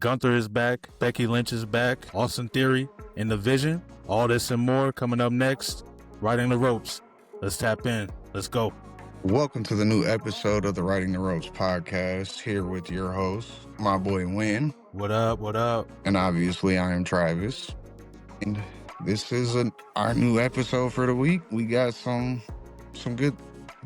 Gunther is back. Becky Lynch is back. Austin Theory in the Vision. All this and more coming up next. Riding the Ropes. Let's tap in. Let's go. Welcome to the new episode of the Riding the Ropes podcast. Here with your host, my boy Win. What up? What up? And obviously, I am Travis. And this is our new episode for the week. We got some good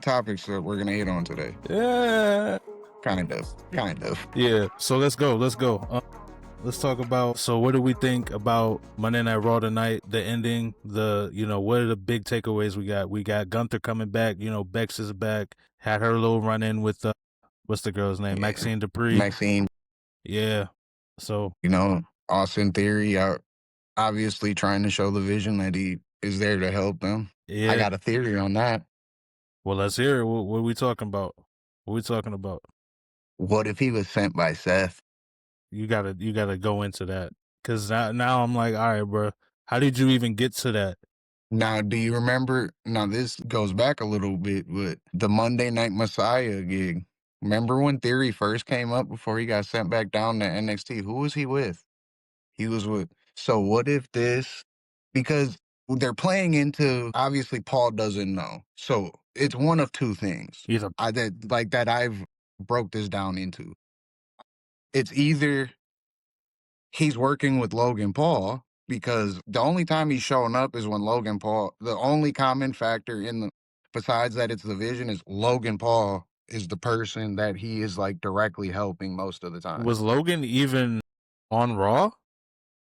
topics that we're gonna hit on today. Yeah. Kind of. Yeah. So let's go. Let's talk about, so what do we think about Monday Night Raw tonight, the ending, what are the big takeaways we got? We got Gunther coming back, Bex is back, had her little run-in with, what's the girl's name? Yeah. Maxine Dupree. Maxine. Yeah. So. Austin Theory, obviously trying to show the Vision that he is there to help them. Yeah. I got a theory on that. Well, let's hear it. What are we talking about? What if he was sent by Seth? You gotta go into that, because now I'm like, all right, bro, how did you even get to that? Now, do you remember? Now, this goes back a little bit, but the Monday Night Messiah gig. Remember when Theory first came up before he got sent back down to NXT? Who was he with? He was with. So what if this? Because they're playing into, obviously Paul doesn't know. So it's one of two things. That I've broke this down into. It's either he's working with Logan Paul, because the only time he's showing up is when Logan Paul, the only common factor besides that it's the Vision, is Logan Paul is the person that he is like directly helping most of the time. Was Logan even on Raw?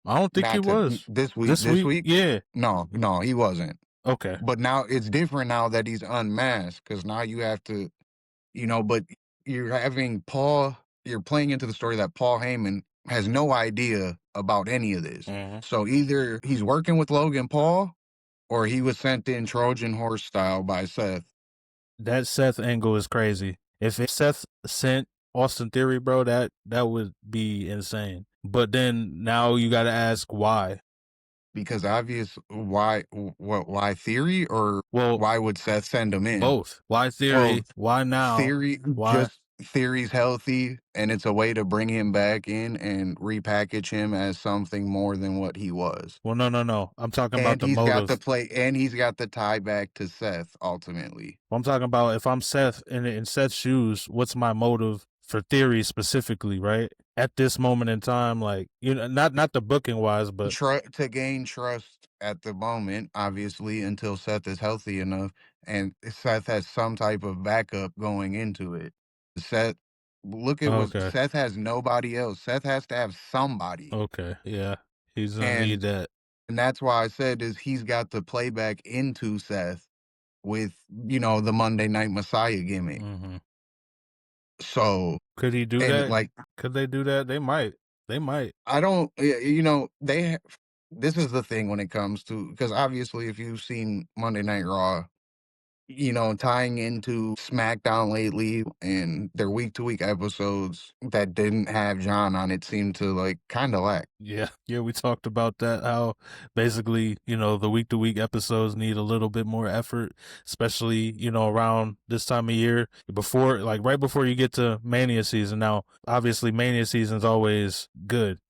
I don't think he was. This week? Yeah. No, he wasn't. Okay. But now it's different now that he's unmasked, because now you have to, but you're having Paul. You're playing into the story that Paul Heyman has no idea about any of this. Mm-hmm. So either he's working with Logan Paul, or he was sent in Trojan horse style by Seth. That Seth angle is crazy. If Seth sent Austin Theory, bro, that would be insane. But then now you got to ask why. Because why Theory, or why would Seth send him in? Both. Why Theory? Why now? Theory's healthy, and it's a way to bring him back in and repackage him as something more than what he was. Well, no. I'm talking about the motive. He's got the tie back to Seth, ultimately. I'm talking about, if I'm Seth, in Seth's shoes, what's my motive for Theory specifically, right? At this moment in time, like, not the booking wise, but to gain trust at the moment, obviously, until Seth is healthy enough, and Seth has some type of backup going into it. Seth has nobody else. Seth has to have somebody. Okay, yeah, he's gonna need that, and that's why I said is he's got to play back into Seth with the Monday Night Messiah gimmick. Mm-hmm. So could he do that? Could they do that? They might. I don't. This is the thing when it comes to, because obviously if you've seen Monday Night Raw, tying into SmackDown lately and their week-to-week episodes that didn't have John on it seemed to like kind of lack. Yeah, we talked about that, how basically, the week-to-week episodes need a little bit more effort, especially, around this time of year, right before you get to Mania season. Now, obviously Mania season's always good.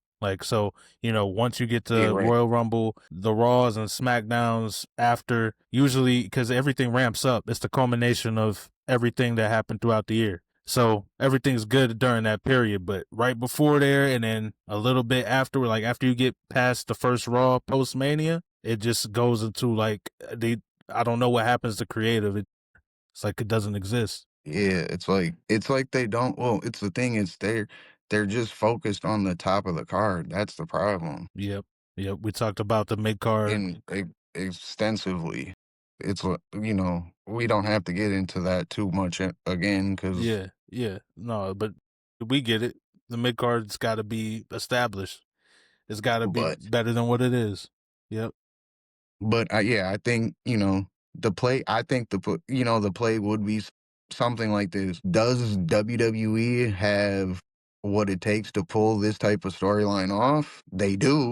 So, once you get to Royal Rumble, the Raws and SmackDowns after, usually, because everything ramps up, it's the culmination of everything that happened throughout the year. So everything's good during that period, but right before there and then a little bit after, after you get past the first Raw post-Mania, it just goes into I don't know what happens to creative. It's like it doesn't exist. Yeah, it's like they don't. Well, it's the thing. It's they're just focused on the top of the card. That's the problem. Yep. We talked about the mid card extensively. It's we don't have to get into that too much again, because no, but we get it. The mid card's got to be established. It's got to be better than what it is. Yep. But I think the play. I think the play would be something like this. Does WWE have what it takes to pull this type of storyline off? They do.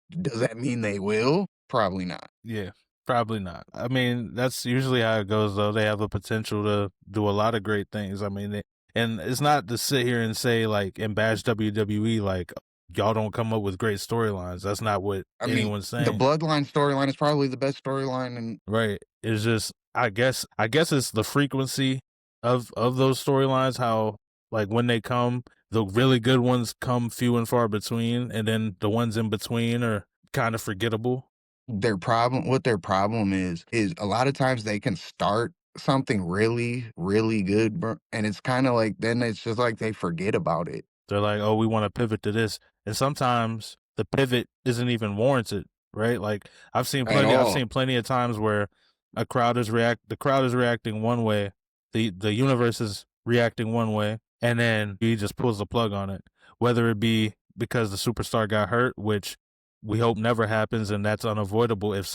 Does that mean they will? Probably not. Yeah, probably not. I mean, that's usually how it goes, though. They have the potential to do a lot of great things. I mean, and it's not to sit here and say, and bash WWE, y'all don't come up with great storylines. That's not what I mean, anyone's the saying. Bloodline storyline is probably the best storyline, and Right. It's just I guess it's the frequency of those storylines, how like when they come, the really good ones come few and far between, and then the ones in between are kind of forgettable. their problem is a lot of times they can start something really, really good, bro, and it's kinda like then it's just like they forget about it They're like, "Oh, we want to pivot to this." And sometimes the pivot isn't even warranted, right? Like at I've all. seen plenty of times where the crowd is reacting one way, the universe is reacting one way, and then he just pulls the plug on it. Whether it be because the superstar got hurt, which we hope never happens and that's unavoidable. If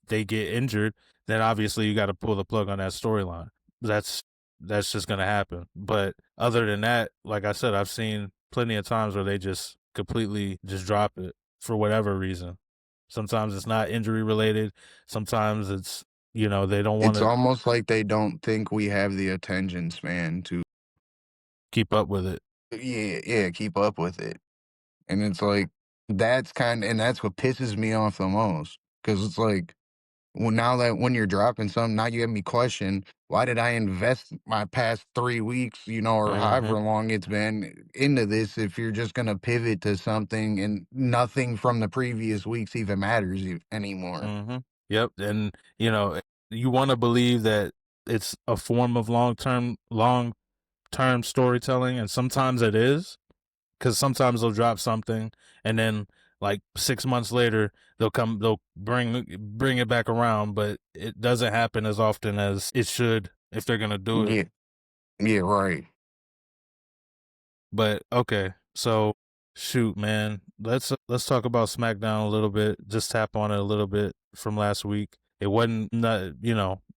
they get injured, then obviously you got to pull the plug on that storyline. That's that's just gonna happen. But other than that, like I said, I've seen plenty of times where they just completely just drop it for whatever reason. Sometimes it's not injury related. Sometimes it's they don't want It's to almost like they don't think we have the attention span to keep up with it. yeah, keep up with it, and it's like, that's what pisses me off the most, because it's like, well, now that when you're dropping something, now you have me question, why did I invest my past 3 weeks, or Hmm. however long it's been into this if you're just gonna pivot to something and nothing from the previous weeks even matters anymore. Hmm. Yep. And you want to believe that it's a form of long term storytelling, and sometimes it is. Because sometimes they'll drop something, and then like 6 months later they'll bring it back around, but it doesn't happen as often as it should if they're gonna do it. Yeah, yeah, right. But okay, so shoot, man, let's talk about SmackDown a little bit. Just tap on it a little bit from last week. It wasn't not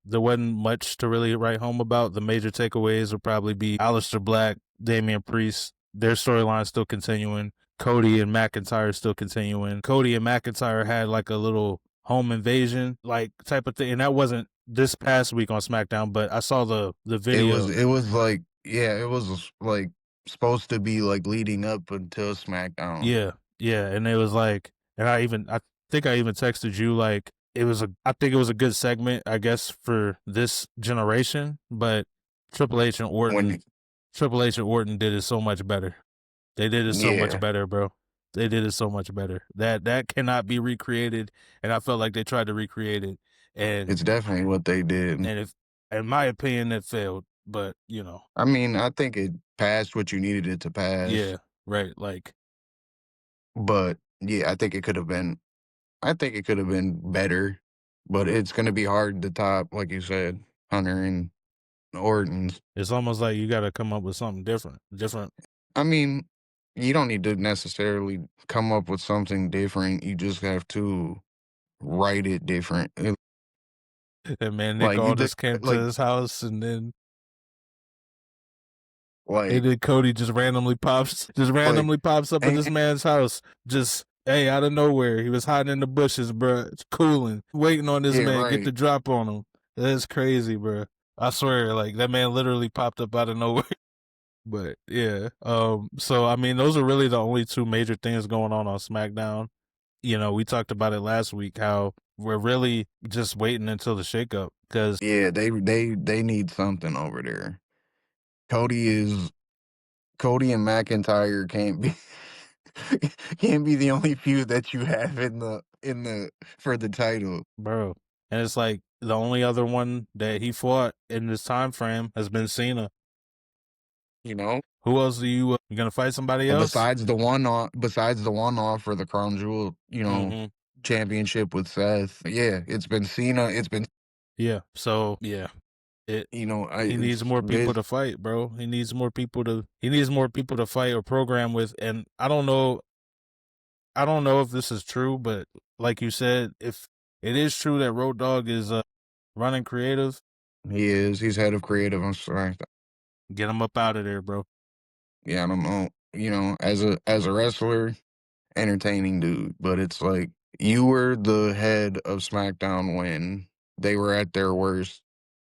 there wasn't much to really write home about. The major takeaways would probably be Aleister Black, Damian Priest, their storyline still continuing. Cody and McIntyre still continuing. Cody and McIntyre had like a little home invasion like type of thing, and that wasn't this past week on SmackDown, but I saw the video. It was like, yeah, it was like supposed to be like leading up until SmackDown. Yeah, yeah, and it was like, and I think I even texted you like I think it was a good segment, I guess, for this generation, but Triple H and Orton When Triple H and Orton did it so much better. They did it so much Yeah, better, bro. They did it so much better. That cannot be recreated, and I felt like they tried to recreate it, and it's definitely what they did. if in my opinion it failed, but I mean, I think it passed what you needed it to pass, yeah, right, like but yeah, I think it could have been better, but it's gonna be hard to top, like you said, Hunter and Orton's. it's almost like you got to come up with something different. I mean, you don't need to necessarily come up with something different. You just have to write it different. And man, Nick Like you did, Aldis came to his house, and like then Cody just like randomly pops up at and, this man's house, just hey out of nowhere. He was hiding in the bushes, bro. It's cooling, waiting on this yeah, man get right. the drop on him. That's crazy, bro. I swear, like that man literally popped up out of nowhere. But yeah, so I mean, those are really the only two major things going on SmackDown. We talked about it last week how we're really just waiting until the shakeup because Yeah, they need something over there. Cody is Cody and McIntyre can't be the only feud that you have in the for the title. bro. And it's like the only other one that he fought in this time frame has been Cena. You know, Who else you gonna fight somebody else? besides the one off for the Crown Jewel, Hmm. championship with Seth. Yeah, it's been Cena. It's been Yeah. So yeah, it he needs it's more people this. to fight, bro. He needs more people to fight or program with. And I don't know if this is true, but like you said, if it is true that Road Dogg is running creative, He's head of creative. I'm sorry. get him up out of there, bro. Yeah, I don't know. As a wrestler, entertaining dude, but it's like you were the head of SmackDown when they were at their worst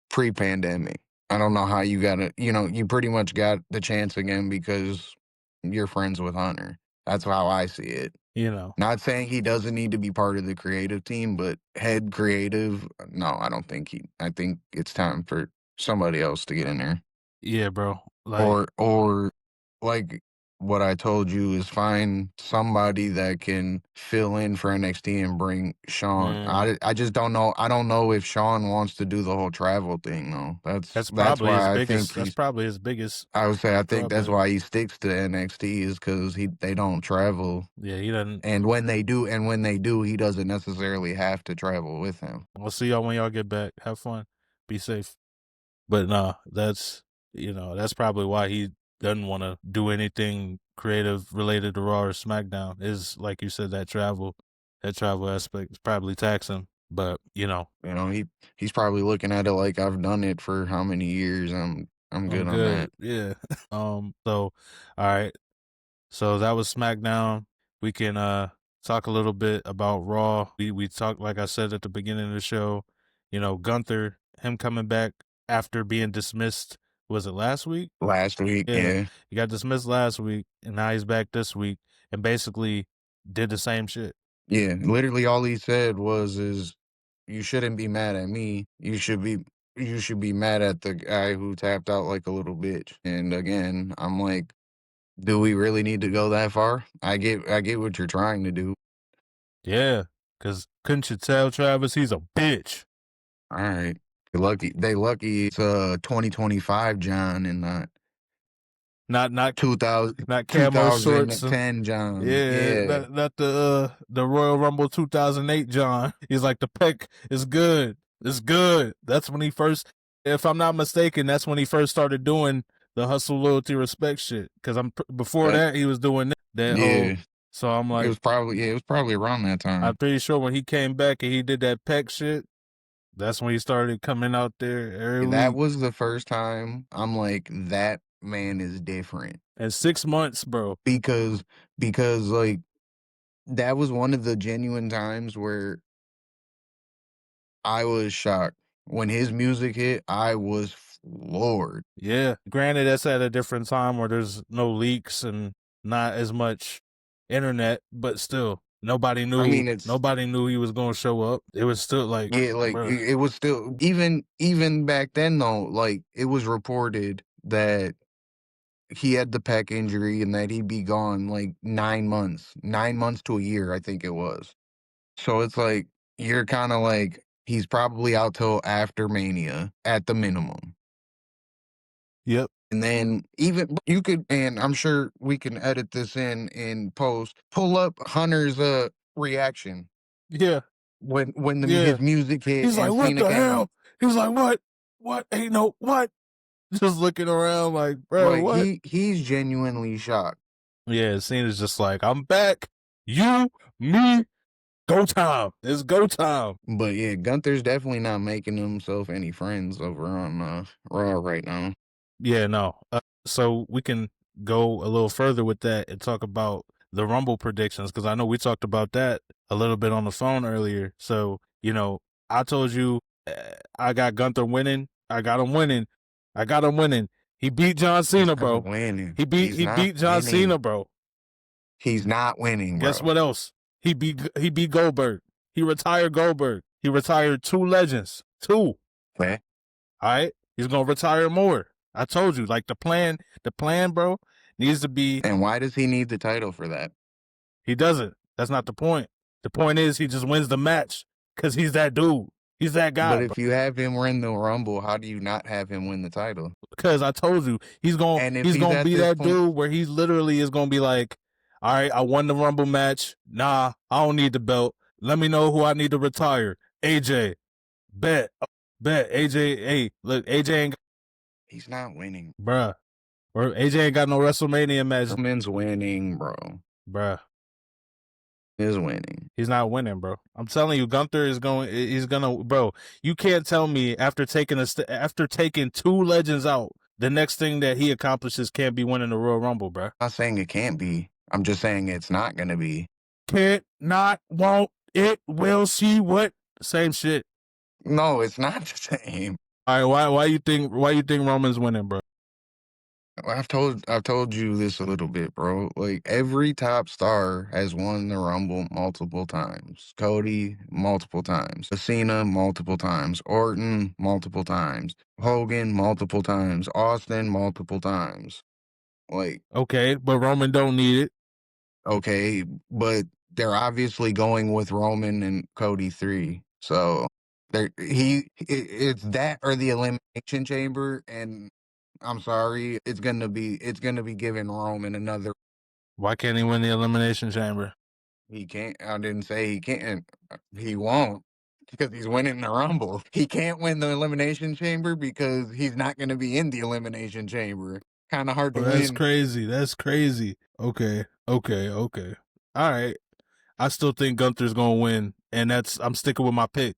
pre-pandemic. I don't know how you got it. You pretty much got the chance again because you're friends with Hunter. That's how I see it. You know. Not saying he doesn't need to be part of the creative team, but head creative, no, I don't think I think it's time for somebody else to get in there. Yeah, bro. Like, Or like what I told you is find somebody that can fill in for NXT and bring Sean. I just don't know. I don't know if Sean wants to do the whole travel thing though. That's why I think that's he's probably his biggest I would say I think that's drawback. why he sticks to NXT is because they don't travel. Yeah, he doesn't. And when they do, he doesn't necessarily have to travel with him. We'll see y'all when y'all get back. Have fun. Be safe. But nah, that's that's probably why he doesn't want to do anything creative related to Raw or SmackDown. Is like you said, that travel aspect is probably taxing. But He's probably looking at it like I've done it for how many years. I'm I'm good on good. that. Yeah. So, all right. So that was SmackDown. We can talk a little bit about Raw. We talked, like I said at the beginning of the show, Gunther, him coming back after being dismissed. Was it last week? Last week, Yeah. yeah. He got dismissed last week, and now he's back this week and basically did the same shit. Yeah, literally all he said is you shouldn't be mad at me. You should be mad at the guy who tapped out like a little bitch. And again, I'm like, do we really need to go that far? I get what you're trying to do. Yeah. Because couldn't you tell, Travis, he's a bitch. All right. They lucky it's 2025 John and not Not 2000 not camo shorts and 2010 John. yeah, Yeah. not the Royal Rumble 2008 John. He's like, the peck is good. It's good. That's when he first, if I'm not mistaken, that's when he first started doing the hustle, loyalty, respect shit. Because before That that he was doing that whole. yeah. So I'm It like, was probably around that I'm time. pretty sure when he came back and he did that peck shit, that's when he started coming out there every That week. was the first time I'm like, that man is different. And 6 months, bro. Because like that was one of the genuine times where I was shocked. When his music hit, I was floored. Yeah. Granted, that's at a different time where there's no leaks and not as much internet, but still, nobody I knew. mean, it's Nobody knew he was going to show up. It was still like, yeah, like bro. it was still even back then though, like it was reported that he had the pec injury and that he'd be gone like 9 months to a year, I think it was. So it's like you're kind of like he's probably out till after Mania at the minimum. Yep. And then even you could, and I'm sure we can edit this in post. Pull up Hunter's reaction Yeah. when Yeah. his music hit He's like, and what Cena the came hell? out. He was like, what? What? Ain't no what? Just looking around like, bro, Like what? he's genuinely shocked. Yeah, Cena's just like, I'm back. You, me, go time. It's go time. But yeah, Gunther's definitely not making himself any friends over on Raw right now. Yeah, no. So we can go a little further with that and talk about the Rumble predictions because I know we talked about that a little bit on the phone earlier. So, I told you I got Gunther winning. I got him winning. I got him winning. He beat John He's Cena, not bro. winning. He He's not beat John Cena, winning. bro. He's not winning, Guess bro. what else? He beat Goldberg. He retired Goldberg. He retired 2 legends. 2. Okay. All right. He's gonna retire more. I told you, like the plan, bro, needs to be. And why does he need the title for that? He doesn't. That's not the point. The point is he just wins the match because he's that dude. He's that But guy, bro. if you have him win the Rumble, how do you not have him win the title? Because I told you And if he's he's gonna at be this that point, dude where he literally is gonna be like, all right, I won the Rumble match. Nah, I don't need the belt. Let me know who I need to retire. AJ, bet, AJ. Hey, look, AJ ain't, he's not winning. bruh. Or AJ ain't got no WrestleMania match, Roman's winning, bro. bruh. Is winning. He's not winning, bro. I'm telling you, Gunther is going. He's gonna, bro. You can't tell me after taking after taking 2 legends out, the next thing that he accomplishes can't be winning the Royal Rumble, bro. I'm not saying it can't be. I'm just saying it's not gonna be. Can't, not, won't, it, will, she, what? Same shit. No, it's not the same. All right, why you think Roman's winning, bro? I've told you this a little bit, bro. Like every top star has won the Rumble multiple times. Cody multiple times. Cena multiple times. Orton multiple times. Hogan multiple times. Austin multiple times. Like, Okay, but Roman don't need it. okay, but they're obviously going with Roman and Cody 3. So it's that or the Elimination Chamber, and I'm sorry, it's gonna be giving Roman another. Why can't he win the Elimination Chamber? He can't. I didn't say he can't. He won't because he's winning the Rumble. He can't win the Elimination Chamber because he's not gonna be in the Elimination Chamber. Kind of hard to Oh, that's win. crazy. That's crazy. Okay, okay, okay. All right. I still think Gunther's gonna win, and I'm sticking with my pick.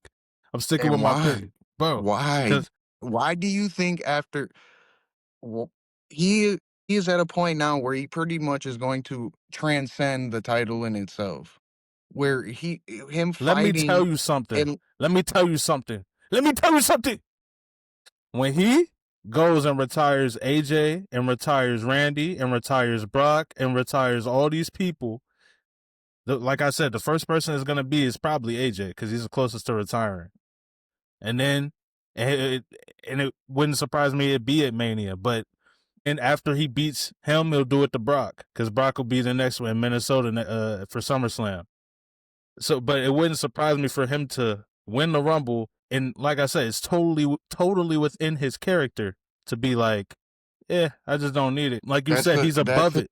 I'm sticking with And my pick, why? bro. Why? Because Why do you think after Well, he is at a point now where he pretty much is going to transcend the title in itself, where him let me tell fighting you something. and Let me tell you something. Let me tell you something. When he goes and retires AJ and retires Randy and retires Brock and retires all these people, like I said, the first person is gonna be is probably AJ because he's the closest to retiring. And then, and it wouldn't surprise me it'd be at Mania, but and after he beats him, he'll do it to Brock because Brock will be the next one in Minnesota for SummerSlam. So, but it wouldn't surprise me for him to win the Rumble, and like I said, it's totally within his character to be like, yeah, I just don't need it. Like you said, he's that's above a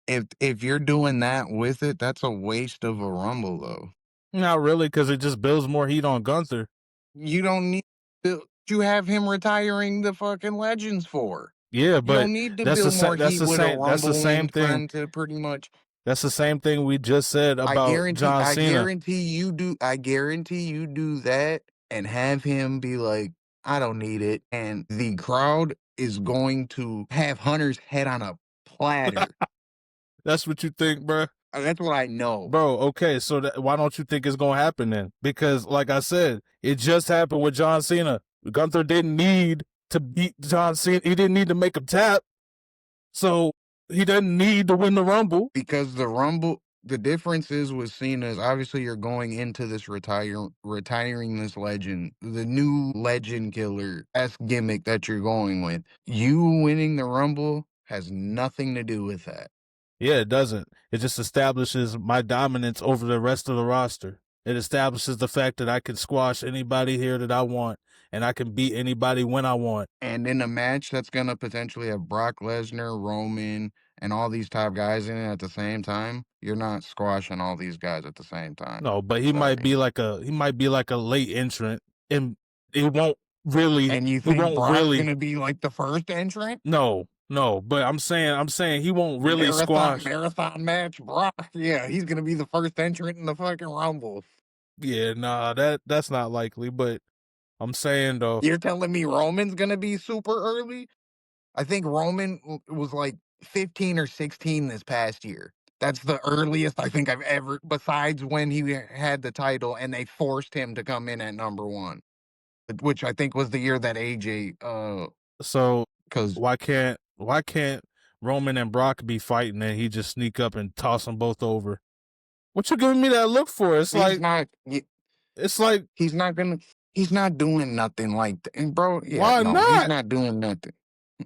it. if you're doing that with it, that's a waste of a Rumble though. Not really, because it just builds more heat on Gunther. You don't need to you have him retiring the fucking legends for. Yeah, You but don't need to build more that's heat the with a same that's the Rumble same win for thing. him to pretty much. That's the same thing we just said I about guarantee John I Cena. guarantee you do I guarantee you do that and have him be like, "I don't need it," and the crowd is going to have Hunter's head on a platter. That's what you think, bro? That's what I know. Bro, okay, so why don't you think it's gonna happen then? Because, like I said, it just happened with John Cena. Gunther didn't need to beat John Cena. He didn't need to make him tap, so he doesn't need to win the Rumble. Because the difference is with Cena is obviously you're going into this retiring this legend, the new legend killer-esque gimmick that you're going with. You winning the Rumble has nothing to do with that. Yeah, it doesn't. It just establishes my dominance over the rest of the roster. It establishes the fact that I can squash anybody here that I want, and I can beat anybody when I want. And in a match that's gonna potentially have Brock Lesnar, Roman, and all these top guys in it at the same time, you're not squashing all these guys at the same time. No, but Sorry. he might be like a late entrant, and it And you think won't Brock's really. gonna be like the first entrant? No, but I'm saying he won't really squash. Marathon match, Brock. Yeah, he's gonna be the first entrant in the fucking Rumble. Yeah, nah, that's not likely. But I'm saying though, You're telling me Roman's gonna be super early? I think Roman was like 15 or 16 this past year. That's the earliest I think I've ever, besides when he had the title and they forced him to come in at number one, which I think was the year that AJ, so because why can't Roman and Brock be fighting and he just sneak up and toss them both over? What you giving me that look for? he's not, It's like he's not gonna, he's not doing nothing like that. And bro, yeah, why no, he's not? not doing nothing.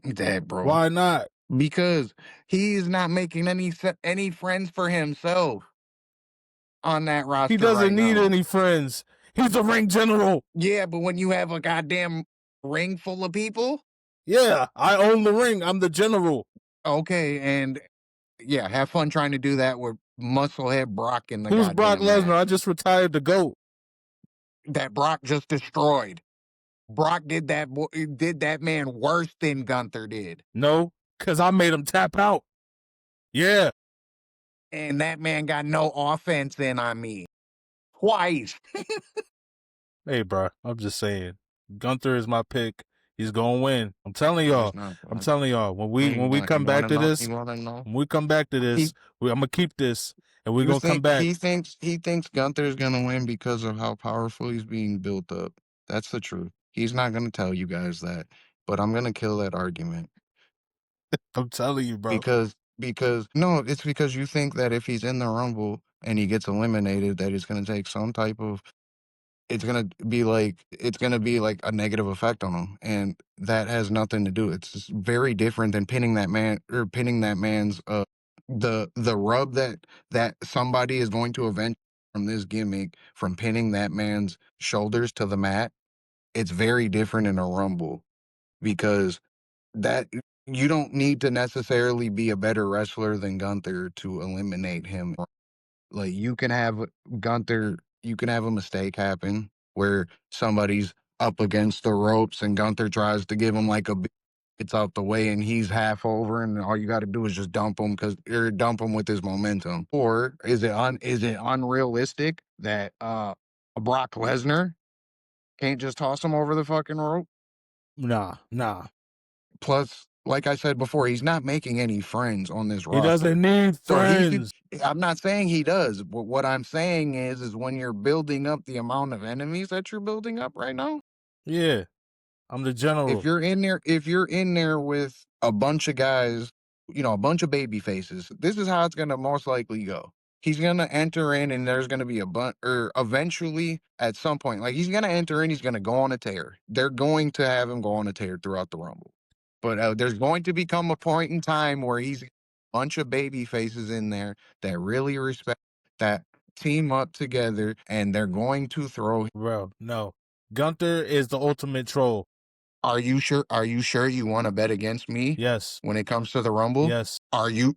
That, bro. Why not? Because he is not making any friends for himself on that He roster right doesn't need now. any friends. He's a ring general. Yeah, but when you have a goddamn ring full of people, Yeah, I own the ring. I'm the general. okay, and yeah, have fun trying to do that with Musclehead Brock in the Who's Brock goddamn Lesnar? I match just retired the GOAT. that Brock just destroyed. Brock did that man worse than Gunther did, No, because I made him tap out. Yeah. and that man got no offense in on me twice. Hey, bro, I'm just saying. Gunther is my pick. He's gonna win. I'm telling No, he's y'all. not. I'm telling y'all. When we You come want back to to know? this, You want to know? when we come back to He this, I'm gonna keep this, and we're you gonna come think back. he thinks Gunther's gonna win because of how powerful he's being built up. That's the truth. He's not gonna tell you guys that, but I'm gonna kill that argument. I'm telling you, bro. Because no, it's because you think that if he's in the Rumble and he gets eliminated, that it's gonna take some type of it's gonna be like a negative effect on him, and that has nothing to do. It's just very different than pinning that man or pinning that man's the rub that somebody is going to avenge from this gimmick from pinning that man's shoulders to the mat. It's very different in a Rumble because that you don't need to necessarily be a better wrestler than Gunther to eliminate him. Like you can have a mistake happen where somebody's up against the ropes and Gunther tries to give him like it's out the way and he's half over and all you got to do is just dump him because or dump him with his momentum. Or is it unrealistic that Brock Lesnar can't just toss him over the fucking rope? Nah. Plus, like I said before, he's not making any friends on this He roster. doesn't need So he could friends. I'm not saying he does, but what I'm saying is when you're building up the amount of enemies that you're building up right now, Yeah, I'm the general. if you're in there with a bunch of guys, a bunch of baby faces, this is how it's gonna most likely go. He's gonna enter in and there's gonna be a bunch or eventually at some point, like he's gonna enter in, he's gonna go on a tear. They're going to have him go on a tear throughout the Rumble. But there's going to become a point in time where he's a bunch of baby faces in there that really respect that team up together and they're going to throw. Bro, no. Gunther is the ultimate troll. Are you sure you want to bet against me Yes. when it comes to the Rumble? Yes. Are you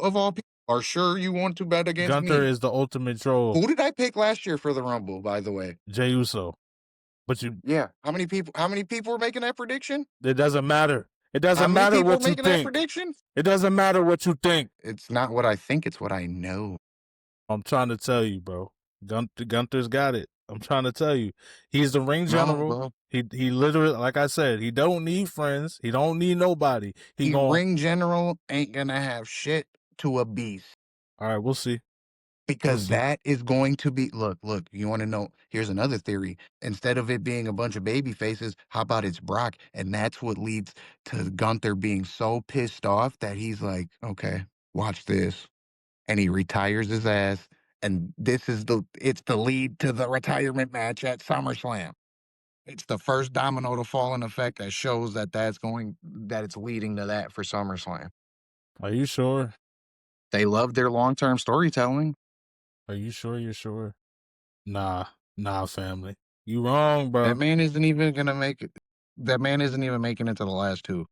of all people are sure you want to bet against Gunther me? is the ultimate troll. Who did I pick last year for the Rumble, by the way? Jey Uso. But Yeah. How many people were making that prediction? it doesn't matter. It How doesn't many matter people were what you making that think. prediction? It doesn't matter what you think. It's not what I think, it's what I know. I'm trying to tell you, bro. Gunther's got it. I'm trying to tell you. He's the ring No, general. bro. He literally, like I said, he don't need friends. He don't need nobody. He The going, ring general ain't gonna have shit to a beast all right, we'll see. We'll because see. that is going to be look, you want to know, here's another theory. Instead of it being a bunch of baby faces, how about it's Brock? And that's what leads to Gunther being so pissed off that he's like, okay, watch this. And he retires his ass. And it's the lead to the retirement match at SummerSlam. It's the first domino to fall in effect that shows that it's leading to that for SummerSlam. Are you sure? They love their long-term storytelling. Are you sure you're sure? Nah, family. You wrong, That bro. man isn't even gonna make it. That man isn't even making it to the last two.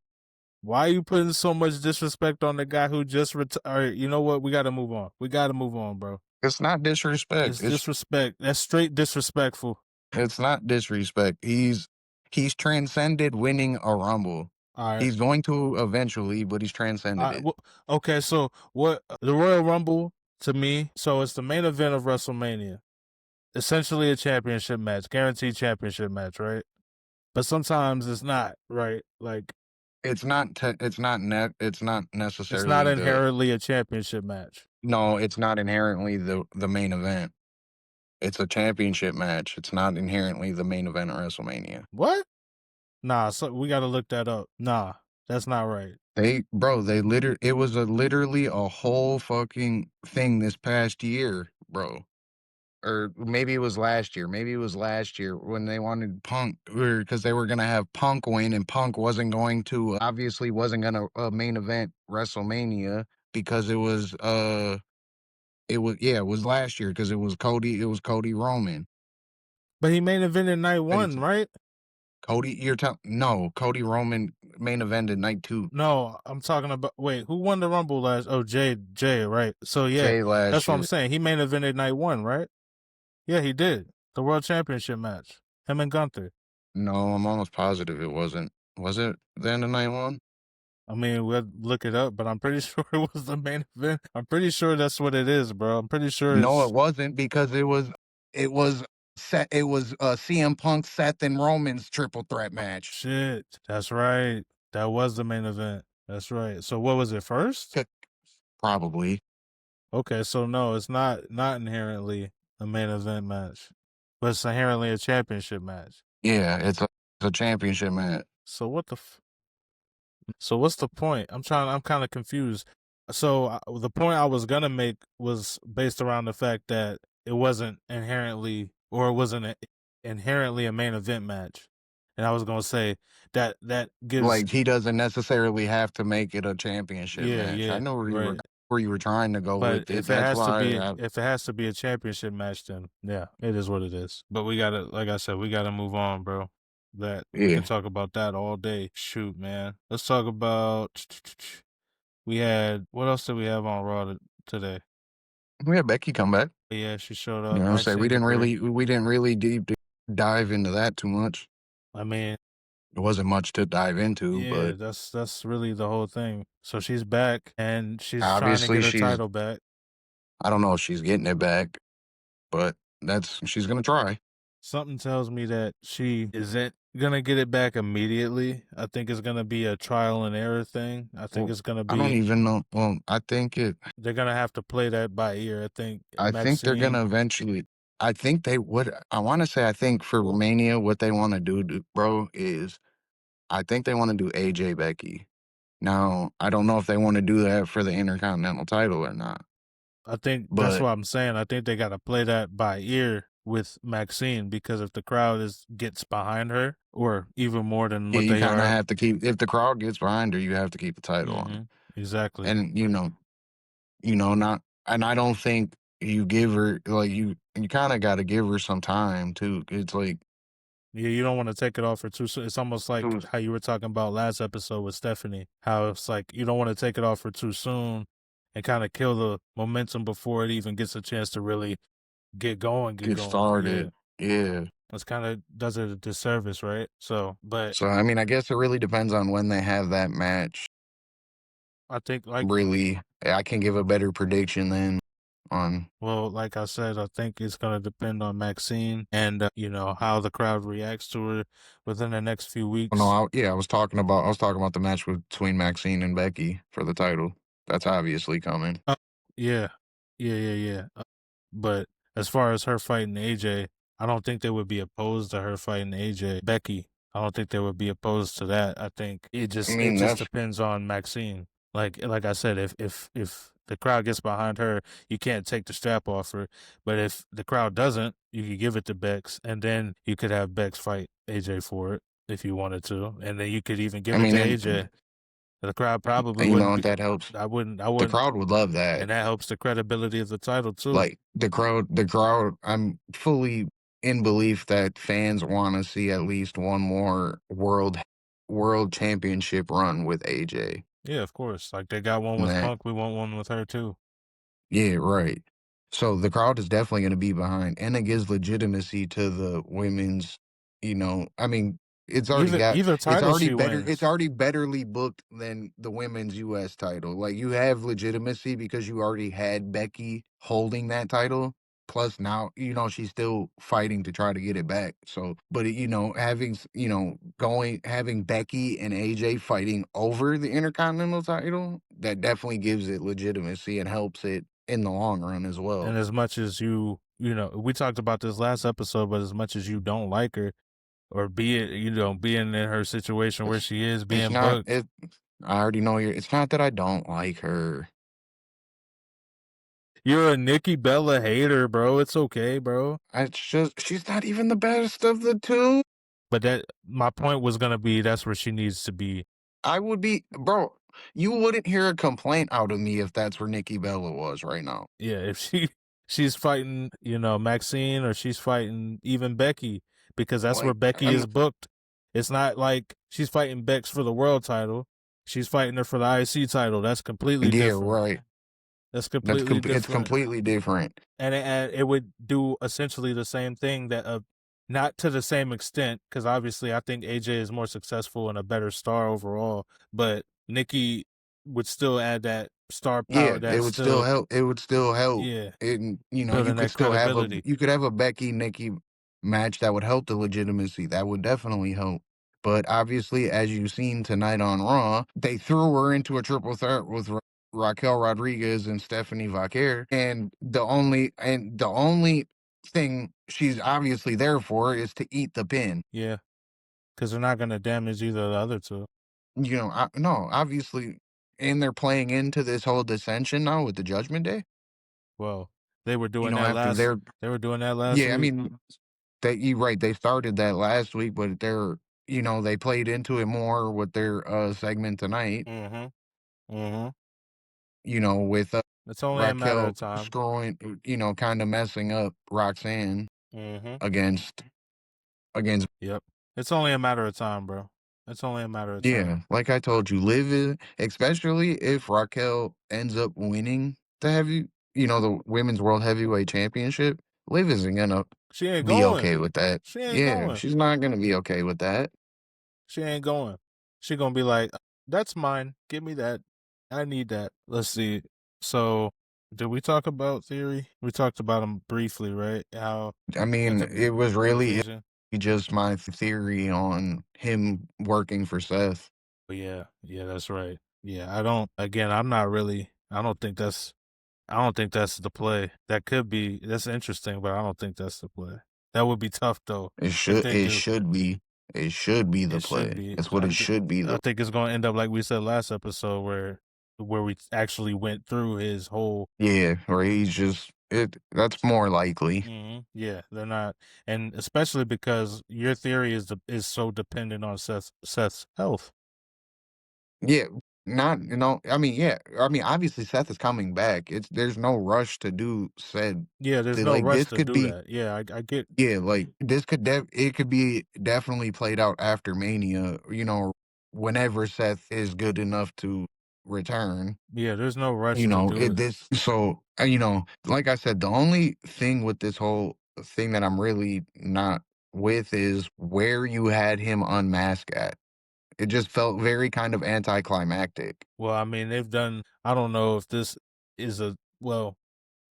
Why are you putting so much disrespect on the guy who just retired? All right, you know what? We got to move on. We got to move on, bro. It's not disrespect. It's disrespect. That's straight disrespectful. It's not disrespect. He's transcended winning a Rumble. All right. He's going to eventually, but he's transcended it. Okay, so what the Royal Rumble to me, so it's the main event of WrestleMania. Essentially a championship match, guaranteed championship match, right? But sometimes it's not, right? Like It's not. It's not. It's not it's not necessarily the. inherently a championship match. No, it's not inherently the main event. It's a championship match. It's not inherently the main event of WrestleMania. What? Nah, so we got to look that up. Nah, that's not right. It was literally a whole fucking thing this past year, bro. Or maybe it was last year. Maybe it was last year when they wanted Punk, or because they were gonna have Punk win, and Punk obviously wasn't gonna main event WrestleMania because it was last year because it was Cody Roman. But he main evented night But it's one, right? Cody Roman main evented night two. No, I'm talking about. Wait, who won the Rumble last? Oh, Jay, right? So yeah, Jay last that's what I'm year. saying. He main evented night one, right? Yeah, he did the World Championship match. Him and Gunther. No, I'm almost positive it wasn't. Was it the end of night one? I mean, we'll look it up, but I'm pretty sure it was the main event. I'm pretty sure that's what it is, bro. I'm pretty sure No, it's it wasn't because it was CM Punk, Seth, and Roman's triple threat match. shit. That's right. That was the main event. That's right. So what was it first? Probably. Okay, so no, it's not inherently a main event match, but it's inherently a championship match. Yeah, it's a championship match. So what the So what's the point? I'm kind of confused. So the point I was gonna make was based around the fact that it wasn't inherently, or it wasn't inherently a main event match, and I was gonna say that gives, Like, he doesn't necessarily have to make it a championship yeah, match. I yeah, know right. where you were trying to go But with it. That's why I if it has to be a championship match, then yeah, it is what it is. But we gotta, like I said, we gotta move on, bro. That we can yeah. talk about that all day. Shoot, man. Let's talk about. We had, what else did we have on Raw today? We had Becky come back. Yeah, she showed You up. know, say Maxine Dupri. we didn't really dive into that too much. I mean, There wasn't much to dive into, yeah, but that's really the whole thing. So she's back and she's trying to obviously get her title back. I don't know if she's getting it back, but she's gonna try. Something tells me that she isn't gonna get it back immediately. I think it's gonna be a trial and error thing. I think Well, it's gonna I don't be, even know. Well, they're gonna have to play that by ear. I think I think they're Maxine. gonna eventually. I think they would. I want to say I think for Romania, what they want to do, bro, is I think they want to do AJ Becky. Now, I don't know if they want to do that for the Intercontinental title or not, I think that's but what I'm saying. I think they got to play that by ear with Maxine, because if the crowd gets behind her, or even more than yeah, what you they kind of are. have to keep. If the crowd gets behind her, you have to keep the title on. Exactly. And not. And I don't think you give her like you kind of got to give her some time too. It's like Yeah, you don't want to take it off for too soon. It's almost like how you were talking about last episode with Stephanie, how it's like you don't want to take it off for too soon and kind of kill the momentum before it even gets a chance to really get get going. Yeah. started. Yeah. It's kind of does it a disservice, right? So, but So I mean, I guess it really depends on when they have that match. I think, like, Really, I can give a better prediction then on. well, like I said, I think it's going to depend on Maxine and, how the crowd reacts to her within the next few Oh, no, weeks. I was talking about the match between Maxine and Becky for the title. That's obviously coming. Uh, yeah. Yeah. But as far as her fighting AJ, I don't think they would be opposed to her fighting AJ. Becky, I don't think they would be opposed to that. I think I it mean, just that's depends on Maxine. Like I said, if the crowd gets behind her, you can't take the strap off her. But if the crowd doesn't, you could give it to Bex, and then you could have Bex fight AJ for it if you wanted to, and then you could even I give it mean, to AJ. The crowd probably and you know wouldn't what be. that helps. I The wouldn't, crowd would love that. and that helps the credibility of the title too. Like the crowd. I'm fully in belief that fans want to see at least one more world championship run with AJ. Yeah, of course. Like they got one And with that Punk, we want one with her too. Yeah, right. So the crowd is definitely going to be behind, and it gives legitimacy to the women's. I mean, Either title she it's wins. already betterly booked than the women's U.S. title. Like you have legitimacy because you already had Becky holding that title. Plus now, she's still fighting to try to get it back. So, but having Becky and AJ fighting over the Intercontinental title, that definitely gives it legitimacy and helps it in the long run as And well. as much as we talked about this last episode, but as much as you don't like her, or being in her situation where It's she is it's being not booked, it I already know it's not that I don't like her. you're a Nikki Bella hater, bro. It's okay, bro. It's just she's not even the best of the two. But that my point was gonna be that's where she needs to be. I would be bro, you wouldn't hear a complaint out of me if that's where Nikki Bella was right now. Yeah, if she's fighting, Maxine, or she's fighting even Becky, because that's where Like, Becky is booked. It's not like she's fighting Bex for the world title. She's fighting her for the IC title. That's completely yeah, different. right. That's completely It's different. completely different. And it would do essentially the same thing, that not to the same extent, because obviously I think AJ is more successful and a better star overall, but Nikki would still add that star power, Yeah, it that would still still, help. It would still help. yeah, And you building could that still have credibility. a Becky Nikki match that would help the legitimacy. That would definitely help. But obviously, as you've seen tonight on Raw, they threw her into a triple threat with Raquel Rodriguez and Stephanie Vaquer, and the only thing she's obviously there for is to eat the pin. Yeah, because they're not going to damage either of the other two. No, obviously, and they're playing into this whole dissension now with the Judgment Day. Well, they were You doing know, that after last. they're They were doing that last yeah, I week. mean, you're right. They started that last week, but they played into it more with their segment tonight. Mm-hmm. Mm-hmm. With It's only a matter of Raquel time. screwing, kind of messing up Roxanne Mm-hmm. against against. Yep. It's only a matter of time, bro. It's only a matter of time. Yeah, like I told you, Liv is, especially if Raquel ends up winning the women's world heavyweight championship. Liv isn't gonna She ain't be going. okay with that. She ain't Yeah, going. she's not gonna be okay with that. She ain't going. She gonna be like, "That's mine. Give me that. I need that." Let's see. So, did we talk about Theory? We talked about him briefly, right? How I at mean, the it was really conclusion. just my theory on him working for Seth. But yeah, yeah, that's right. Yeah, I don't. Again, I'm not really. I don't think that's. I don't think that's the play. That could be. That's interesting, but I don't think that's the play. That would be tough though It if should they it do. should be it should be the It should play. be. That's what it should be I the think it's going to end up like we said last episode, where we actually went through his whole. yeah, or he's just it that's more likely. Yeah, they're not, and especially because your theory is so dependent on Seth's health. Yeah, not I mean, yeah. I mean, obviously Seth is coming back. There's no rush to do said Yeah, there's no rush this to could do be that. Yeah, I get. yeah, like this it could be definitely played out after Mania, whenever Seth is good enough to return. Yeah, there's no rush to do it. Like I said, the only thing with this whole thing that I'm really not with is where you had him unmask at. It just felt very kind of anticlimactic. Well, I mean, they've done. I don't know if this is a well.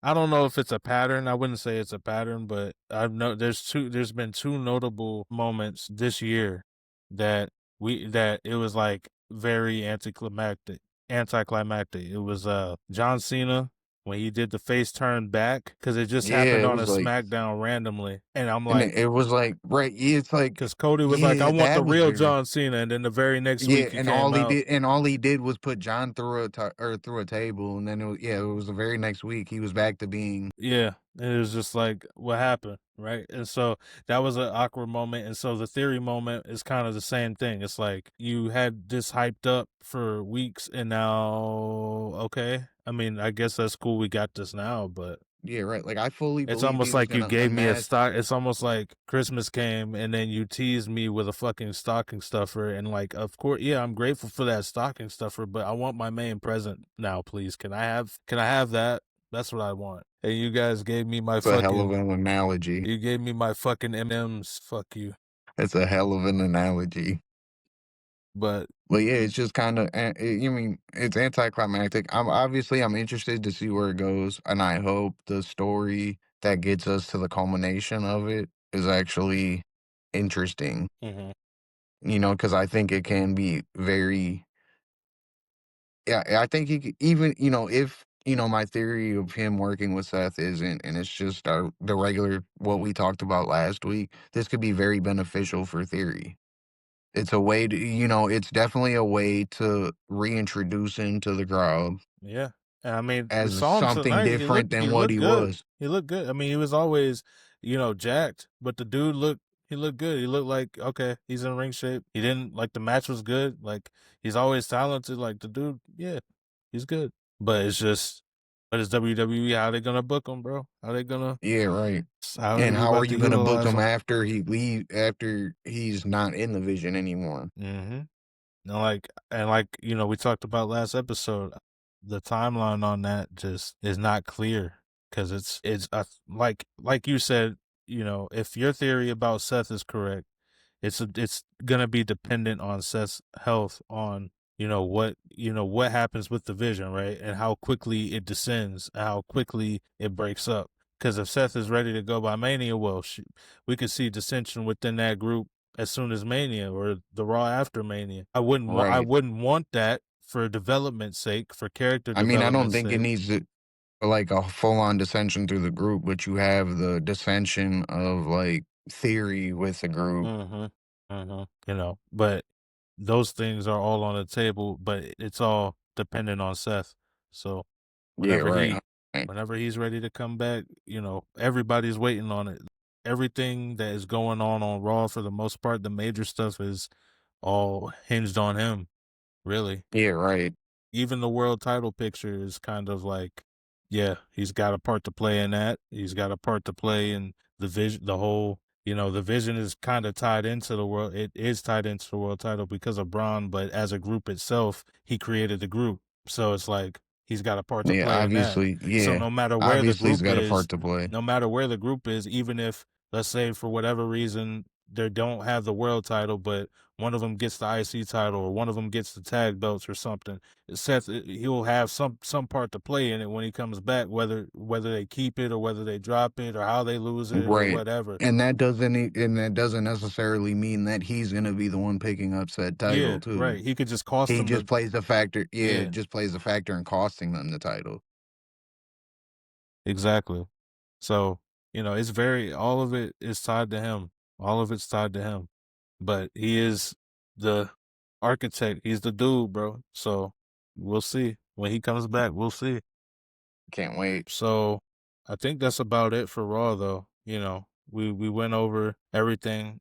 I don't know if it's a pattern. I wouldn't say it's a pattern, but I've know there's been two notable moments this year that it was like very anticlimactic. It was John Cena when he did the face turn back cuz it just Yeah, happened it on a was like, SmackDown randomly. And I'm and like it was like, right, yeah, it's like, cuz Cody was like I yeah, want the that was real very, John Cena and then the very next yeah, week he came out. and all he did was put John through through a table, and then it was the very next week he was back to being, Yeah, it was just like, what happened, right? And so that was an awkward moment. And so the theory moment is kind of the same thing. It's like you had this hyped up for weeks, and now, okay. I mean, I guess that's cool. We got this now, but yeah, right. Like I fully it's believed he almost was like you gonna gave me a unmask. stock. It's almost like Christmas came and then you teased me with a fucking stocking stuffer. And like, of course, yeah, I'm grateful for that stocking stuffer, but I want my main present now, please. Can I have that? That's what I want. And you guys gave me my It's a hell of fucking, an analogy. you gave me my fucking M&Ms. Fuck you. It's a hell of an analogy. But But yeah, it's just kind of, you mean it's anticlimactic. I'm interested to see where it goes, and I hope the story that gets us to the culmination of it is actually interesting. mhm. Because I think it can be very, yeah, I think he could, even, if, my theory of him working with Seth isn't, and it's just the regular, what we talked about last week, this could be very beneficial for theory. It's a way to, it's definitely a way to reintroduce him to the crowd Yeah. And I mean, we as saw him something tonight. different He than what looked he good. was. He looked good. I mean, he was always, jacked, but the dude he looked good. He looked like, okay, he's in ring shape. He didn't, like, the match was good. Like, he's always talented. Like, the dude, yeah, he's good. But it's just, but it's WWE. How they gonna book him, bro? Yeah, right. How are And you how are about to you gonna book utilize him him? after he's not in the vision anymore? Mm-hmm. We talked about last episode, the timeline on that just is not clear because like you said, if your theory about Seth is correct, it's gonna be dependent on Seth's health, on what happens with the vision, right, and how quickly it descends, how quickly it breaks up. Because if Seth is ready to go by Mania, well, we could see dissension within that group as soon as Mania or the Raw after Mania. I Right. wouldn't want that for development's sake, for character I mean, I don't development's think it sake. needs to like a full on dissension through the group, but you have the dissension of like theory with the group. Mm-hmm. Mm-hmm. But those things are all on the table, but it's all dependent on Seth. So Yeah, whenever right. he Right. whenever he's ready to come back, everybody's waiting on it. Everything that is going on Raw for the most part, the major stuff is all hinged on him, really. Yeah, right. Even the world title picture is kind of like, yeah, he's got a part to play in that. He's got a part to play in the vision, the whole, the vision is kind of tied into the world. It is tied into the world title because of Braun, but as a group itself, he created the group. So it's like he's got a part to Yeah, play in that. obviously, So yeah. Obviously he's got a part to play. no matter where the group is, even if, let's say, for whatever reason, they don't have the world title, but one of them gets the IC title or one of them gets the tag belts or something. Seth, he'll have some part to play in it when he comes back, whether they keep it or whether they drop it or how they lose it or Right. whatever. And that doesn't necessarily mean that he's gonna be the one picking up said title Yeah, too. right. He could just cost He them just the plays the factor, yeah, yeah, just plays the factor in costing them the title. exactly. So, it's very all of it is tied to him. All of it's tied to him. But he is the architect. He's the dude, bro. So we'll see. When he comes back, we'll see. Can't wait. So I think that's about it for Raw, though. We went over everything.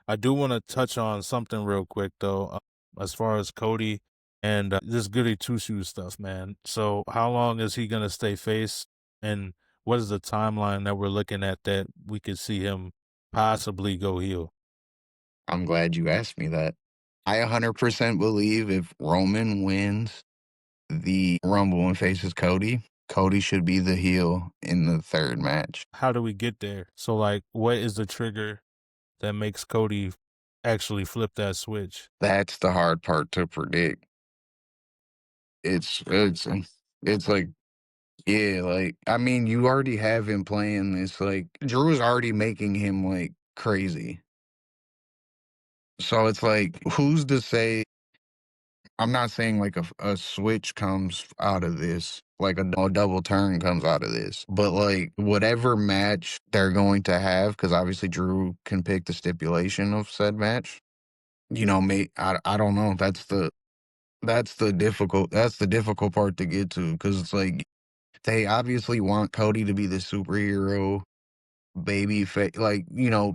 I do want to touch on something real quick, though, as far as Cody and this Goody Two Shoes stuff, man. So how long is he gonna stay face, and what is the timeline that we're looking at that we could see him possibly go heel? I'm glad you asked me that. I 100% believe if Roman wins the Rumble and faces Cody, Cody should be the heel in the third match. How do we get there? So, like, what is the trigger that makes Cody actually flip that switch? That's the hard part to predict. It's it's it's like, yeah, like, I mean, you already have him playing this, like, Drew is already making him, like, crazy. So it's like, who's to say I'm not saying like a switch comes out of this, like a double turn comes out of this, but like whatever match they're going to have, because obviously Drew can pick the stipulation of said match. I don't know. That's the difficult part to get to because it's like they obviously want Cody to be the superhero baby face, like,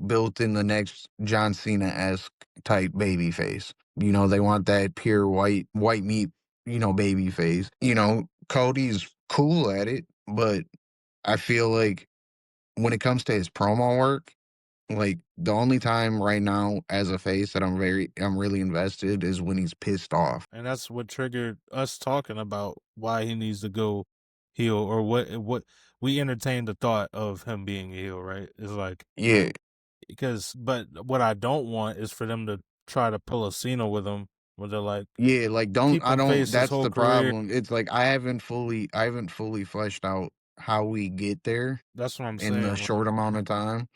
built in the next John Cena-esque type baby face. They want that pure white meat, baby face. Cody's cool at it, but I feel like when it comes to his promo work, like the only time right now as a face that I'm really invested is when he's pissed off. And that's what triggered us talking about why he needs to go heel, or what we entertained the thought of him being a heel, right? It's like Yeah, but what I don't want is for them to try to pull a Cena with him where they're like, yeah, like keep him face his that's whole the career. problem. It's like I haven't fully fleshed out how we get there That's what I'm in the saying. short amount of time.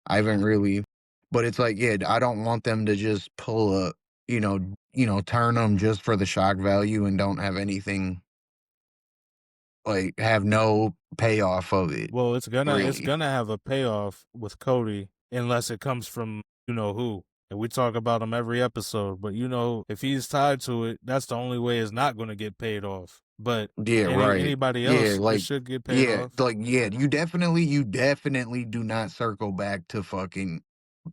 I haven't really, but it's like, yeah, I don't want them to just pull a, turn them just for the shock value and don't have anything, like, have no payoff of it, Well, it's really. gonna have a payoff with Cody unless it comes from who. And we talk about him every episode, but if he's tied to it, that's the only way it's not gonna get paid off. But Yeah, right. anybody Yeah, else, it like, should get paid yeah, off. like, yeah, you definitely do not circle back to fucking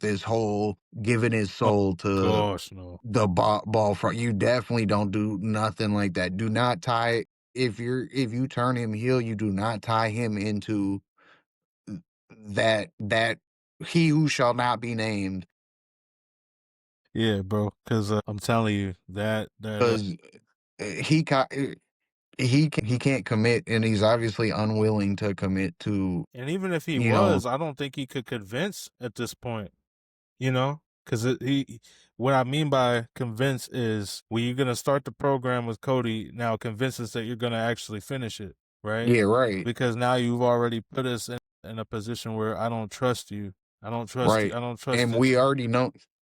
this whole giving his Oh soul to gosh, no. the ball front. You definitely don't do nothing like that. Do not tie if you turn him heel, you do not tie him into that he who shall not be named Yeah, bro. Because I'm telling you that because he ca- he can't commit and he's obviously unwilling to commit to and even if he you know was, I don't think he could convince at this point. Because what I mean by convince is when you're gonna start the program with Cody, now convince us that you're gonna actually finish it, right? yeah, right, Because now you've already put us in a position where I don't trust you. I don't trust you. right, I don't trust and that you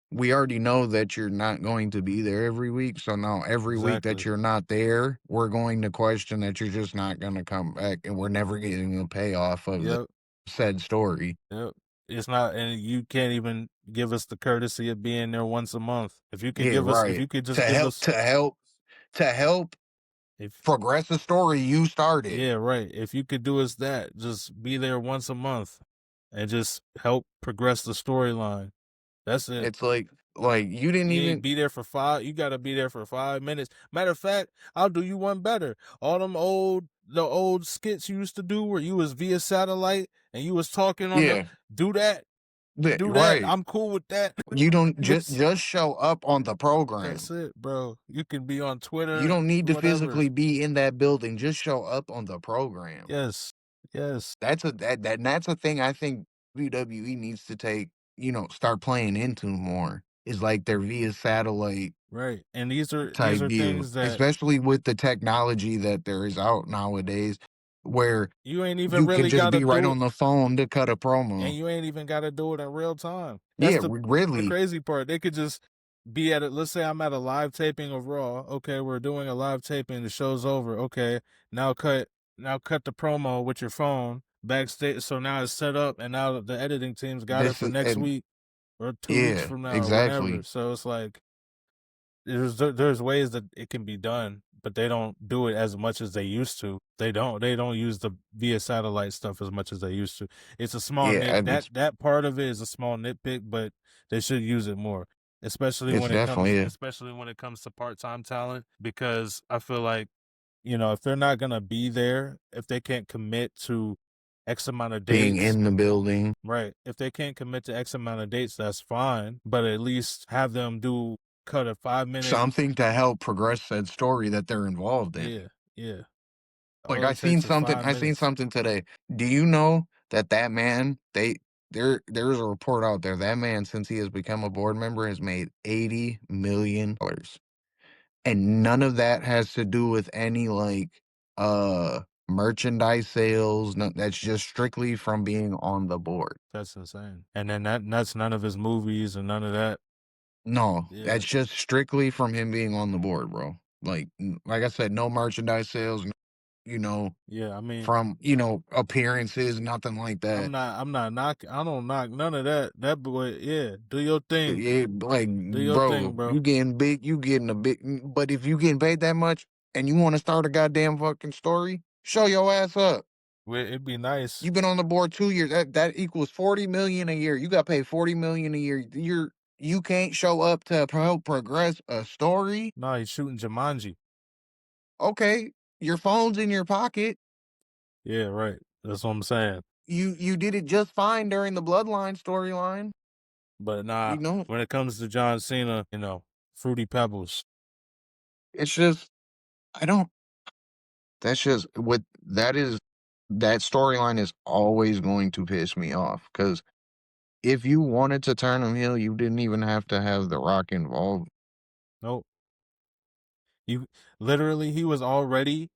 we already know that you're not going to be there every week, so now every week that exactly. you're not there, we're going to question that you're just not going to come back and we're never getting a payoff of the Yep. said story. Yep. It's not, and you can't even give us the courtesy of being there once a month. If you could Yeah, give us, if right. you could To just give help us, to help to help if progress the story you started. yeah, right. If you could do us that, just be there once a month and just help progress the storyline. That's it. It's like you didn't You ain't even be there for you gotta be there for 5 minutes. Matter of fact, I'll do you one better. All them the old skits you used to do where you was via satellite and you was talking on the yeah, do that, do that. right. I'm cool with that. You don't Just just show up on the program. that's it, bro. You can be on You Twitter, don't need to whatever. physically be in that building. Just show up on the program. Yes. Yes. That's a thing I think WWE needs to take, start playing into more. Is like their via satellite Right. And these type are deal, things that especially with the technology that there is out nowadays, where you ain't even you can really just gotta be right do on it. the phone to cut a And promo. you ain't even got to do it in real time. That's Yeah, the really, crazy part. They could just be at it. Let's say I'm at a live taping of Raw. Okay, we're doing a live taping. The show's over. Okay, now cut the promo with your phone backstage. So now it's set up, and now the editing team's got it this for is next and week or 2 weeks yeah, from now or whenever. exactly. So it's like there's ways that it can be done, but they don't do it as much as they used to. They don't use the via satellite stuff as much as they used to. It's a small Yeah, nit and that part of it is a small nitpick, but they should use it more. it's definitely Especially when it comes to part-time talent, because I feel like, if they're not gonna be there, if they can't commit to X amount of being dates, in the building, right. If they can't commit to X amount of dates, that's fine. But at least have them cut a 5 minute. something to help progress said story that they're involved in. Yeah, yeah. Like All it takes is five I seen minutes. something today. Do you know that man there's a report out there that man since he has become a board member has made $80 million, and none of that has to do with any uh merchandise sales. No, that's just strictly from being on the board. That's insane. And then that's none of his movies and none of that. No, Yeah, that's just strictly from him being on the board, bro. Like I said, no merchandise sales, you know, yeah. I mean, from appearances, nothing like that. I'm not knocking. I don't knock none of that. That boy, yeah. Do your thing. Yeah, like, Do your thing, bro, bro. you getting big, you getting a big. But if you getting paid that much and you want to start a goddamn fucking story, show your ass up. It'd be nice. You've been on the board 2 years. That equals 40 million a year. You got paid 40 million a year. You can't show up to help progress a story. No, he's shooting Jumanji. Okay, your phone's in your pocket. Yeah, right. That's what I'm saying. You did it just fine during the Bloodline storyline. But nah, You know, when it comes to John Cena, Fruity Pebbles. it's just I don't. That's just what that is. That storyline is always going to piss me off because if you wanted to turn him heel, you didn't even have to have The Rock involved. Nope. You literally, he was already.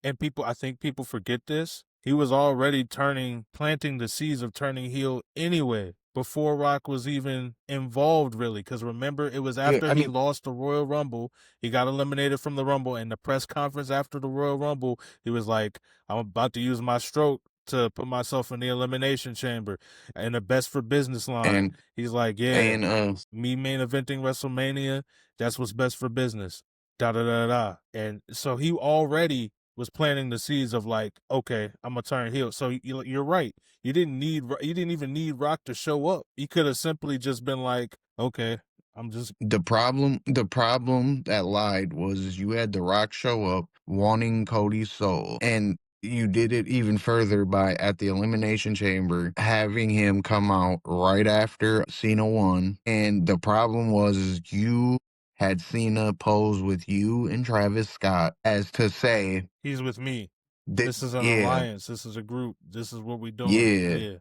And I think people forget this. He was already planting the seeds of turning heel anyway, before Rock was even involved, really. Because remember, it was Yeah, after I he mean, lost the Royal Rumble. He got eliminated from the Rumble. And the press conference after the Royal Rumble, he was like, I'm about to use my stroke to put myself in the elimination chamber. And the best for business line. and He's like, yeah, and me main eventing WrestleMania, that's what's best for business. Da da da da. And so he already was planting the seeds of like, okay, I'm gonna turn heel. So you're right. You didn't even need Rock to show up. He could have simply just been like, okay, I'm just the problem that lied was you had The Rock show up wanting Cody's soul, and you did it even further by at the Elimination Chamber having him come out right after Cena won. And the problem was is you had Cena pose with you and Travis Scott as to say he's with me. that, This is an yeah, alliance. This is a group. This is what we doing. yeah. Yeah.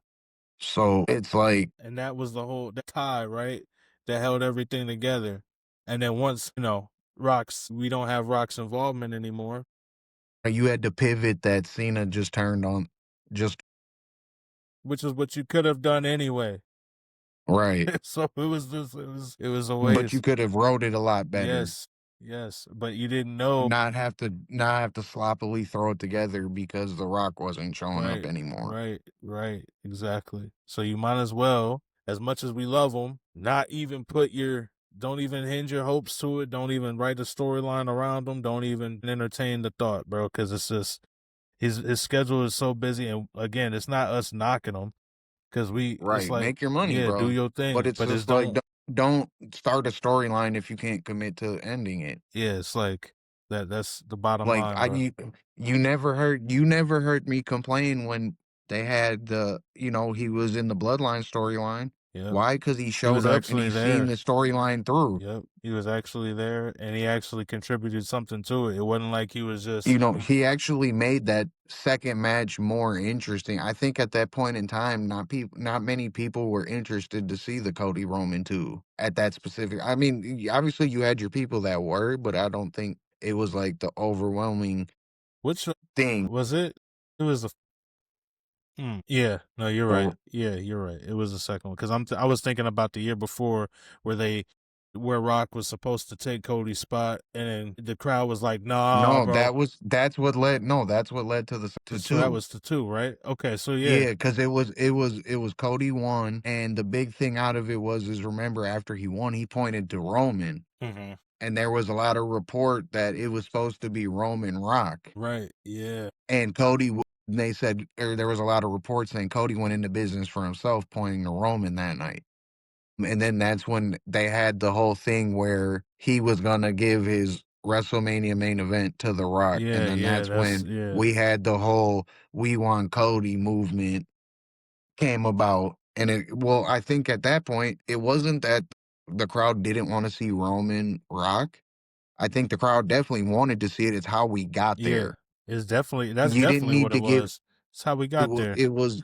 So it's like And that was the whole tie, right? That held everything together. And then once, we don't have Rock's involvement anymore, you had to pivot that Cena just turned on, just which is what you could have done anyway. right. So it was a But you waste. could have wrote it a lot better. Yes. Yes, but you didn't know. not have to sloppily throw it together because The Rock wasn't showing up Right, anymore. right, exactly. So you might as well, as much as we love him, not even don't even hinge your hopes to it. Don't even write a storyline around him. Don't even entertain the thought, bro, because it's just his schedule is so busy. And again, it's not us knocking him because it's Right, like, make your money, yeah, do bro. your But thing, it's but it's just like don't, don't start a storyline if you can't commit to ending it. yeah, it's like that's the bottom Like line, I bro. you never heard me complain when they had he was in the bloodline storyline. Yep. Why? Because he He was showed up and actually he's seen there. the storyline through. Yep, he was actually there, and he actually contributed something to it. It wasn't like he was just He actually made that second match more interesting. I think at that point in time, not many people were interested to see the Cody Roman 2 at that specific. I mean, obviously you had your people that were, but I don't think it was like the overwhelming which one thing. was it? It was the yeah. No, you're right. Or Yeah, you're right. It was the second one because I was thinking about the year before where where Rock was supposed to take Cody's spot, and then the crowd was like, "Nah, no, bro." that's what led to to So that two. was the two, right? Okay, so yeah. Yeah, because it was Cody won, and the big thing out of it is remember after he won, he pointed to Roman. Hmm. And there was a lot of report that it was supposed to be Roman Rock. Right. Yeah. And they said, or there was a lot of reports saying Cody went into business for himself, pointing to Roman that night. And then that's when they had the whole thing where he was going to give his WrestleMania main event to The Rock. And Yeah. then Yeah. that's That's when yeah. we had the whole We Want Cody movement came about. And I think at that point, it wasn't that the crowd didn't want to see Roman Rock. I think the crowd definitely wanted to see it. It's how we got Yeah. there. That's You didn't definitely need what to it give was. It's how we it got was there. it was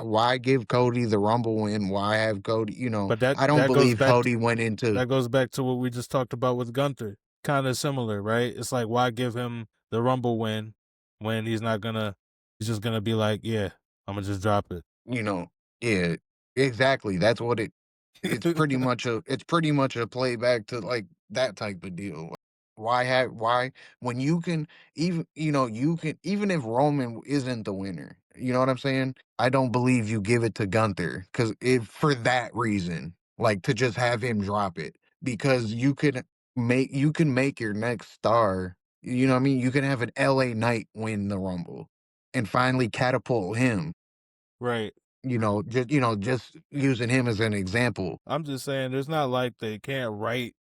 why give Cody the Rumble win? Why have Cody, But I don't that goes believe back to Cody went into that goes back to what we just talked about with Gunther. Kind of similar, right? It's like why give him the Rumble win when he's just gonna be like, yeah, I'm gonna just drop it. you know, yeah, exactly. That's what it's pretty much a playback to like that type of deal. Like, why when you can even if Roman isn't the winner, you know what I'm saying? I don't believe you give it to Gunther because if for that reason, like to just have him drop it because you can make your next star. You know what I mean? You can have an LA Knight win the Rumble and finally catapult him, Right. just using him as an example. I'm just saying, there's not like they can't write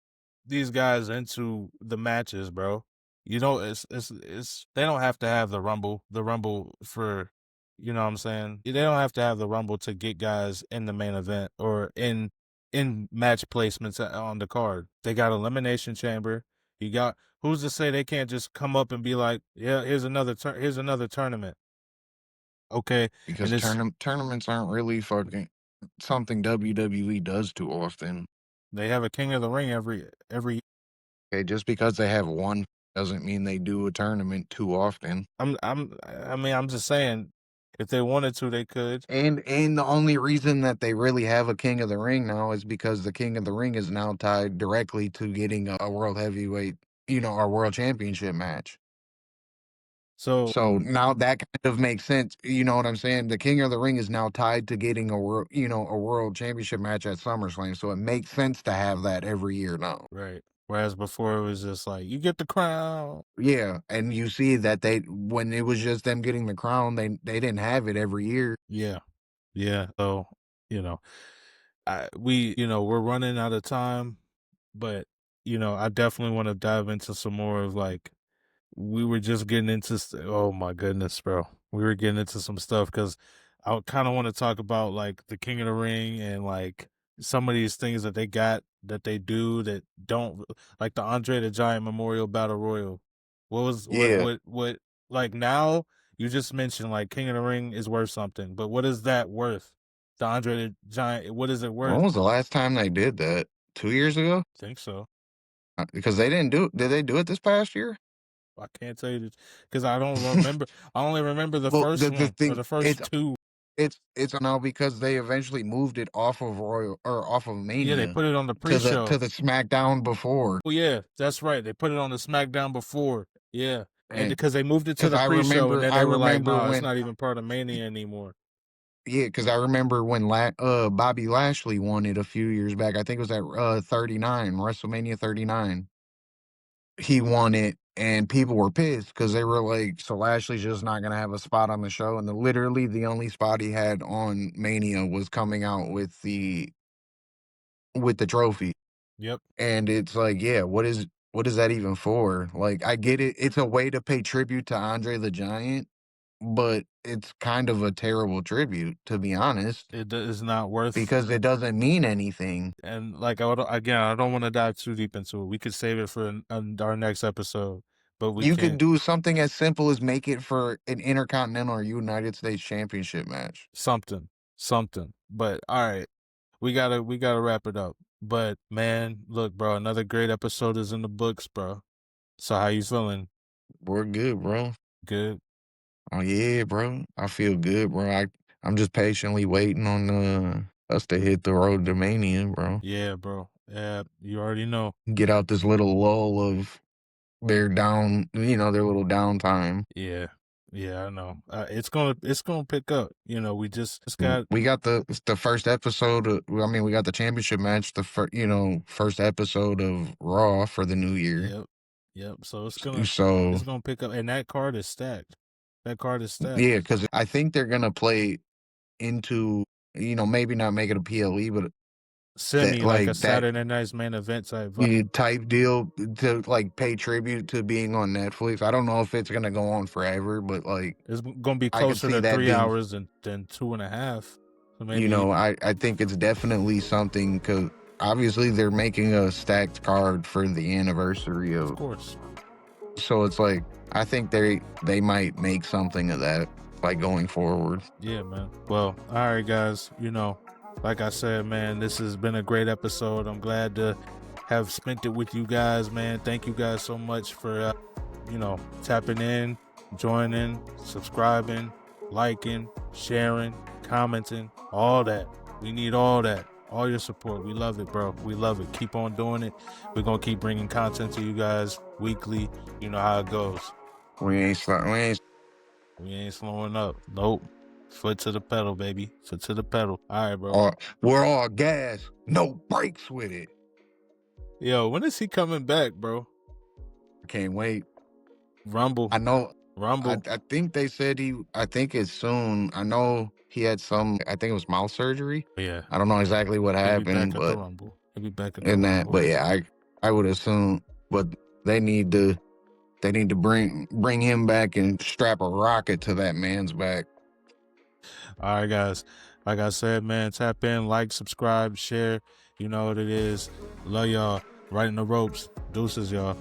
these guys into the matches, bro. You know, it's they don't have to have the Rumble for, you know what I'm saying? They don't have to have the Rumble to get guys in the main event or in match placements on the card. They got Elimination Chamber. You got who's to say they can't just come up and be like, yeah, here's another tournament. Okay, and Because it's tournaments aren't really fucking something WWE does too often. they have a King of the Ring every. Okay, just because they have one doesn't mean they do a tournament too often. I mean, I'm just saying, if they wanted to, they could. And the only reason that they really have a King of the Ring now is because the King of the Ring is now tied directly to getting a world heavyweight, our world championship match. So So now that kind of makes sense. You know what I'm saying? The King of the Ring is now tied to getting a world championship match at SummerSlam. So it makes sense to have that every year now. right. Whereas before it was just like you get the crown. Yeah, and you see that when it was just them getting the crown, they didn't have it every year. Yeah, yeah. So you know, we're running out of time, but I definitely want to dive into some more of like we were just getting into. Oh my goodness, bro, we were getting into some stuff because I kind of want to talk about like the King of the Ring and like some of these things that they got that they do that don't like the Andre the Giant Memorial Battle Royal. What was Yeah. what like now you just mentioned like King of the Ring is worth something, but what is that worth? The Andre the Giant, what is it When worth? was the last time they did that? 2 years ago? Think so. Because they didn't do it. Did they do it this past year? I can't tell you because I don't remember. I only remember the Well, first the one or thing the first two. It's now because they eventually moved it off of Yeah, they Mania put it on the to the pre-show. SmackDown before. Oh yeah, that's right. They put it on the SmackDown before. Yeah, and And because they moved it to because the pre-show, and then I they were like, remember "Nah, it's when not even part of Mania anymore." yeah, because I remember when Bobby Lashley won it a few years back. I think it was at 39, WrestleMania 39. He won it, and people were pissed because they were like, "So Lashley's just not gonna have a spot on the show." And literally the only spot he had on Mania was coming out with the trophy. Yep. And it's like, yeah, what is that even for? Like, I get it. It's a way to pay tribute to Andre the Giant, but it's kind of a terrible tribute, to be honest, It is not worth. because it doesn't mean anything. And like I don't want to dive too deep into it. We could save it for our next episode, but we You could can't. do something as simple as make it for an Intercontinental or United States Championship match. Something. But all right, we gotta wrap it up. But man, look, bro, another great episode is in the books, bro. So how you feeling? We're good, bro. Good? Oh yeah, bro. I feel good, bro. I'm just patiently waiting on us to hit the road to Mania, bro. Yeah, bro. Yeah, you already know. Get out this little lull of their little downtime. Yeah. Yeah, I know. It's gonna pick up. We just got. We got the first episode I mean, we got the championship match, first episode of Raw for the new year. Yep. Yep. So it's So, gonna pick up, and that card is stacked. That card is stacked. yeah, because I think they're gonna play into, maybe not make it a PLE, but that Semi like a like that Saturday Night's main event type vibe. type deal to like pay tribute to being on Netflix. I don't know if it's gonna go on forever, but like It's gonna be I could closer see to that 3 hours than 2.5. So maybe, I think it's definitely something because obviously they're making a stacked card for the anniversary of of, course. so it's like I think they might make something of that like going forward. Yeah, man. Well, all right, guys. Like I said, man, this has been a great episode. I'm glad to have spent it with you guys, man. Thank you guys so much for, tapping in, joining, subscribing, liking, sharing, commenting, all that. We need all that. All your support. We love it, bro. We love it. Keep on doing it. We're going to keep bringing content to you guys weekly. You know how it goes. We ain't We ain't slowing up. Nope. Foot to the pedal, baby. Foot to the pedal. All right, bro. we're all gas, no brakes with it. Yo, when is he coming back, bro? Can't wait. Rumble. I know. Rumble. I think they said I think it's soon. I know he had I think it was mouth surgery. Yeah. I don't know exactly what He'll be happened, back at the but Rumble. He'll be back at the Rumble. but yeah, I would assume, but they need to bring him back and strap a rocket to that man's back. All right, guys. Like I said, man, tap in, like, subscribe, share. You know what it is. Love y'all. Right in the ropes. Deuces, y'all.